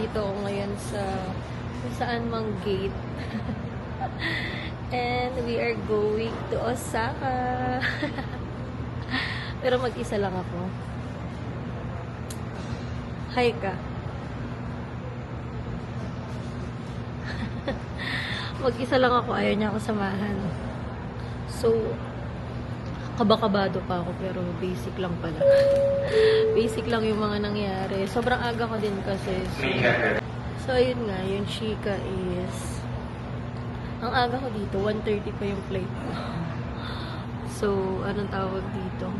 nandito ako ngayon sa kung saan mang gate. And we are going to Osaka. Pero mag-isa lang ako. Hi ka. Mag-isa lang ako. Ayaw niya ako samahan. So, kabakabado pa ako pero basic lang pala. Basic lang yung mga nangyari. Sobrang aga ko din kasi. So ayun nga, yung chika is ang aga ko dito, 1:30 pa yung flight ko. So, anong tawag dito?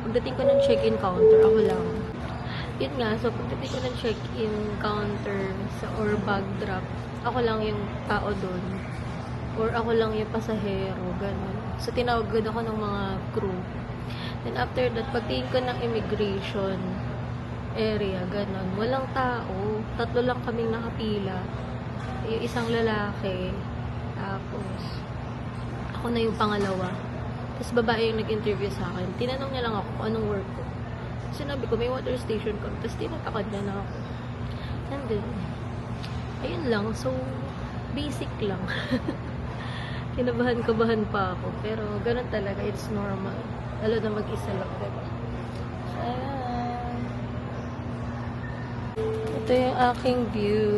Pagdating ko ng check-in counter, ako lang. Yun nga, so pagdating ko ng check-in counter or bag drop, ako lang yung tao doon. Or ako lang yung pasahero, gano'n. So, tinawag ako ng mga crew. Then, after that, pagtingin ko ng immigration area, gano'n. Walang tao. 3 lang kaming nakapila. Yung isang lalaki. Tapos, ako na yung pangalawa. Tapos, babae yung nag-interview sa akin. Tinanong niya lang ako kung anong work ko. Sinabi ko, may water station ko. Tapos, tinatakad niya na ako. And then, ayun lang. So, basic lang. Kinabahan-kabahan pa ako. Pero, ganun talaga. It's normal. Lalo na mag-isa lang. Diba? Ayan. Ito yung aking view.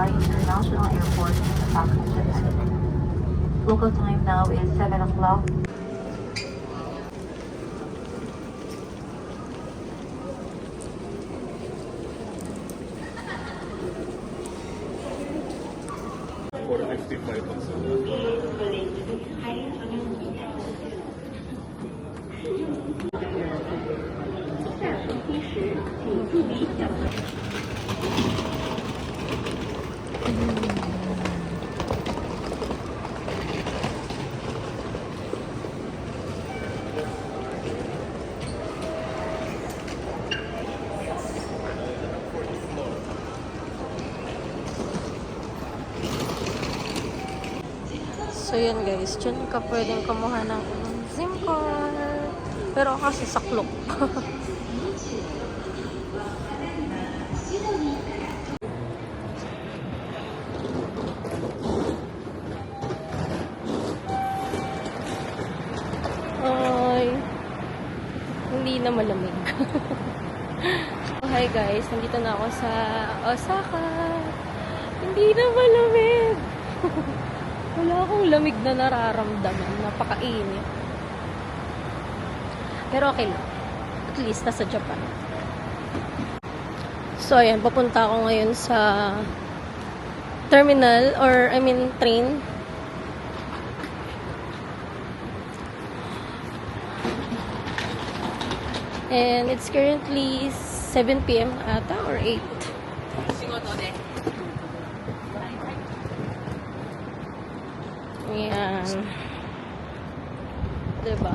International Airport in Osaka, Japan. Local time now is 7 o'clock. So, yan guys. Diyan ka pwedeng kumuha ng SIM card. Pero kasi saklok. Ay. Hindi na malamig. Hi guys. Nandito na ako sa Osaka. Hindi na malamig. Wala akong lamig na nararamdaman. Napakainit. Pero okay lang. At least nasa Japan. So, ayan. Papunta ako ngayon sa terminal or, train. And it's currently 7 p.m. ata or 8. Ayan. Diba?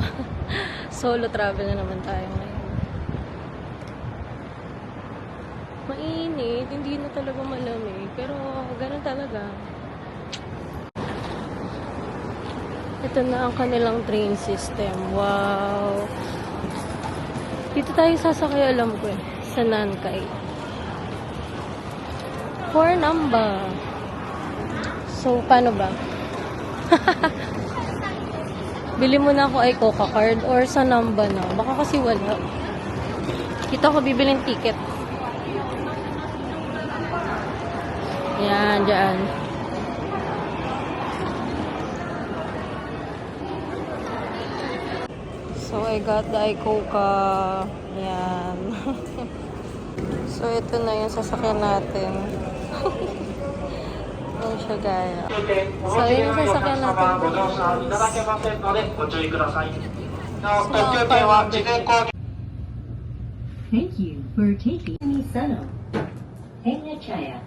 Solo travel na naman tayo ngayon. Mainit. Hindi na talaga malamig. Pero, ganun talaga. Ito na ang kanilang train system. Wow! Dito tayo sasakay, alam ko eh. Sa Nankai. For Namba. So, paano ba? Bili mo na ako ay Coca card or sa Namba na. Baka kasi wala. Kita ko bibiling ticket. Yan, dyan. So, I got the Icoca. Yan. So, ito na yung sasakyan natin. Yan siya, gaya. So, yun yung sasakyan natin. Thank you for taking Misano, Henya Chaya,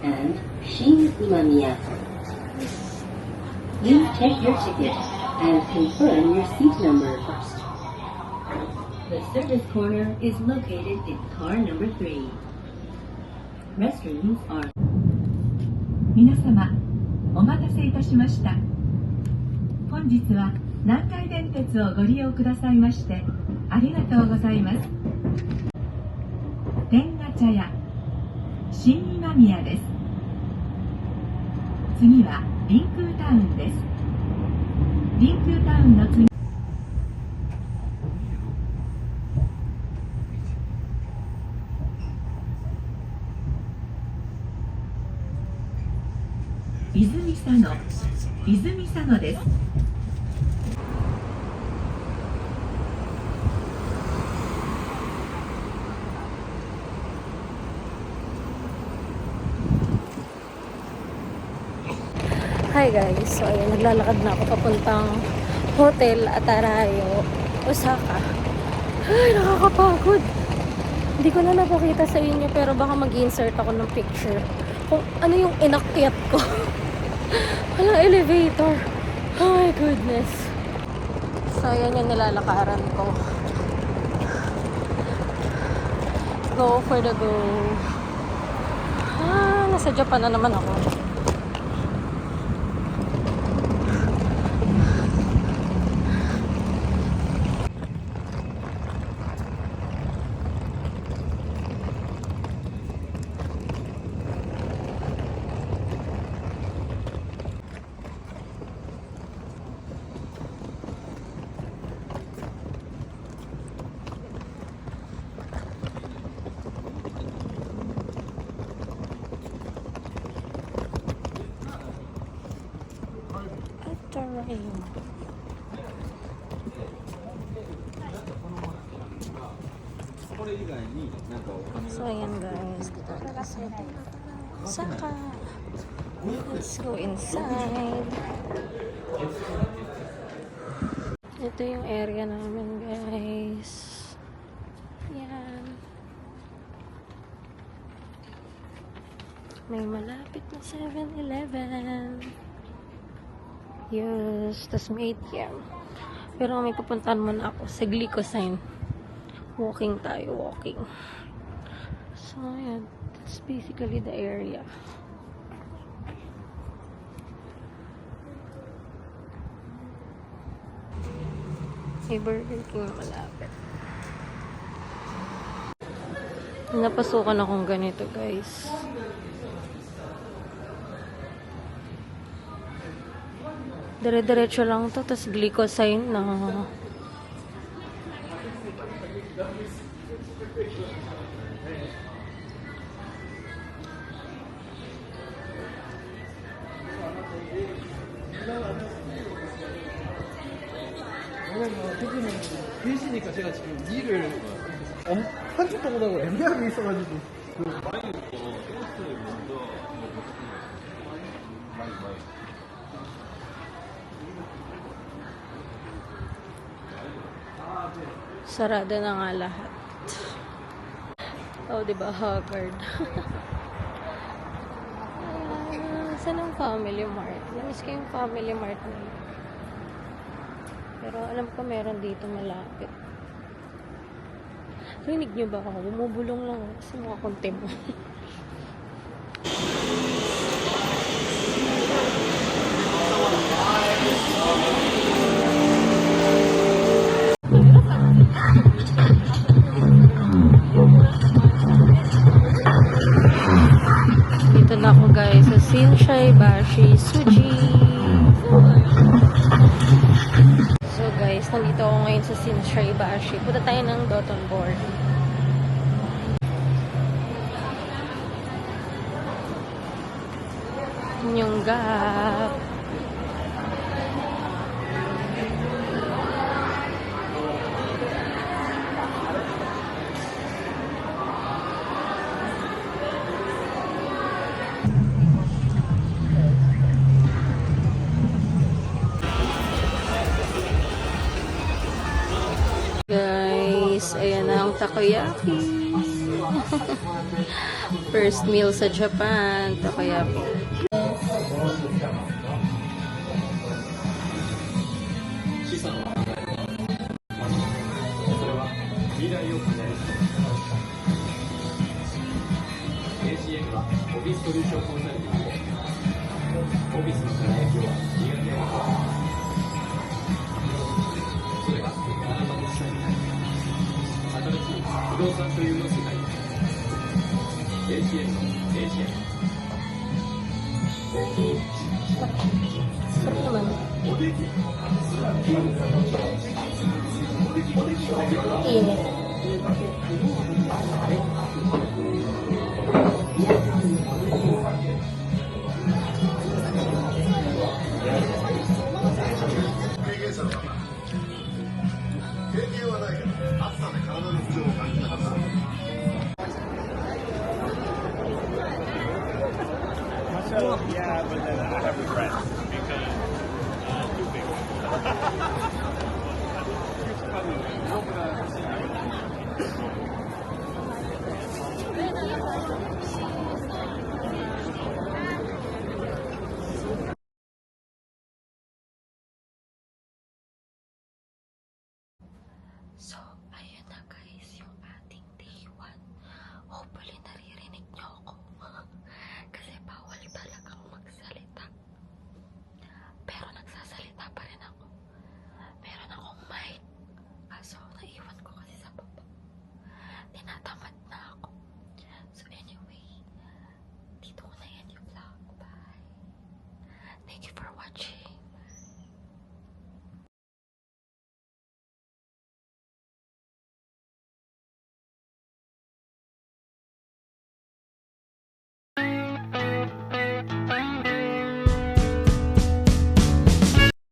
and Shin Imamiya. Please check your ticket and confirm your seat number. The service corner is located in car number 3. Restrooms are. 皆様、お待たせいたしました。本日は南海電鉄をご利用くださいましてありがとうございます。天下茶屋新今宮です。次はリンクータウンです。リンクータウンの次泉佐野です。Hi guys, so ayun, naglalakad na ako papuntang Hotel Atarayo, Osaka. Ay, nakakapagod. Hindi ko na napakita sa inyo pero baka mag-insert ako ng picture kung ano yung inakyat ko. Walang elevator. Oh my goodness. So ayan yung nilalakaran ko. Go for the go. Nasa Japan na naman ako. So ayan guys, dito tayo sa Osaka. Let's go inside. Ito yung area namin guys. Yan. May malapit na 7-Eleven. Yes, tas may ATM. Pero may pupuntahan muna ako sa Glycosine. Walking tayo, walking. So, ayan. That's basically the area. May Burger King malapit. Napasukan akong ganito, guys. Dire-diretso lang to, tas Glycosine na. 태진이 계시니까 제가 지금 일을 편집하고 애매하게 있어가지고 Sarado na nga lahat. Oh, diba? Haggard. Saan ang Family Mart? Namiss ko yung Family Mart na yun. Pero alam ko meron dito malapit. Rinig nyo ba ako? Bumubulong lang ako kasi mukha kong timo. Dito na ako guys sa Shinsai Bashi Suji. So guys, nandito ako ngayon sa Shinsai Bashi. Punta tayo ng Dotonbori. tanggap. Guys, ayan na ang takoyaki. First meal sa Japan, takoyaki. Sarap naman. Init. Yeah, but then I have regrets because too big. So, ayun na guys.